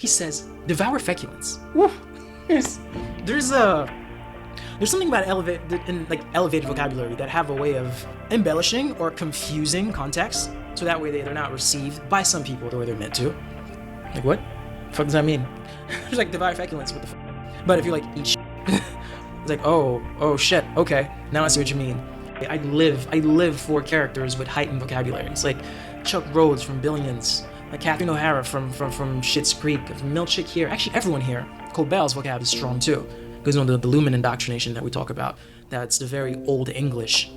he says, devour feculence. Woo. There's something about elevated vocabulary that have a way of embellishing or confusing context, so that way they're not received by some people the way they're meant to. Like, what the fuck does that mean? It's like, devour feculence, what the fuck? But if you're like, eat shit, it's like, oh shit, okay, now I see what you mean. I live for characters with heightened vocabularies, like Chuck Rhodes from Billions, like Catherine O'Hara from Schitt's Creek, Milchick here. Actually, everyone here. Colbert's vocab is strong too, because the Lumen indoctrination that we talk about, that's the very old English.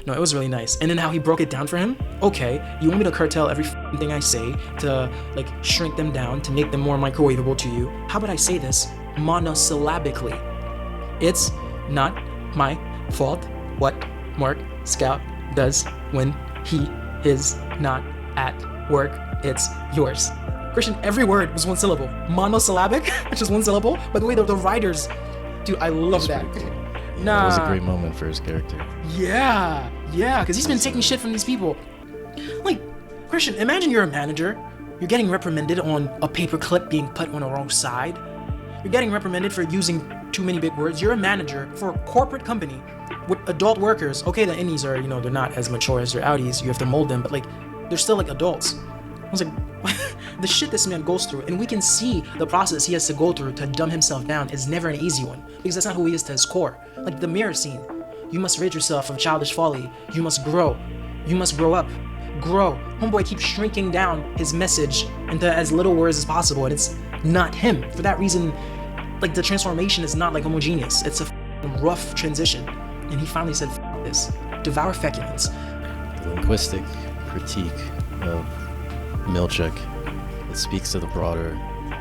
No, it was really nice. And then how he broke it down for him. Okay, you want me to curtail every thing I say, to like shrink them down, to make them more microwavable to you? How about I say this monosyllabically? It's not my fault what Mark Scout does when he is not at work. It's yours. Christian, every word was one syllable. Monosyllabic, which is one syllable. By the way, the writers, dude, I love that. Cool. Yeah, that was a great moment for his character. Yeah, because he's been taking shit from these people. Like, Christian, imagine you're a manager. You're getting reprimanded on a paperclip being put on the wrong side. You're getting reprimanded for using too many big words. You're a manager for a corporate company with adult workers. Okay, the innies are, they're not as mature as their outies. You have to mold them, but like, they're still like adults. I was like, the shit this man goes through, and we can see the process he has to go through to dumb himself down is never an easy one, because that's not who he is to his core. Like the mirror scene. You must rid yourself of childish folly. You must grow. You must grow up. Grow. Homeboy keeps shrinking down his message into as little words as possible, and it's not him. For that reason, like the transformation is not like homogeneous. It's a rough transition. And he finally said, F this. Devour feculence. The linguistic critique of Milchick, it speaks to the broader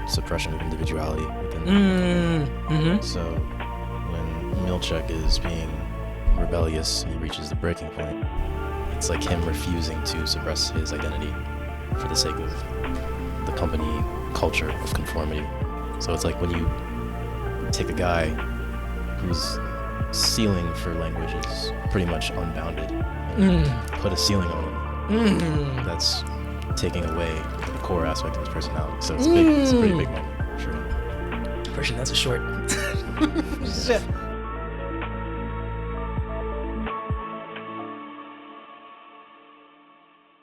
suppression of individuality within So when Milchick is being rebellious and he reaches the breaking point, it's like him refusing to suppress his identity for the sake of the company culture of conformity. So it's like when you take a guy whose ceiling for language is pretty much unbounded and put a ceiling on him, that's taking away the core aspect of his personality. So it's big. It's a pretty big moment, for sure. Christian, that's a short. Shit.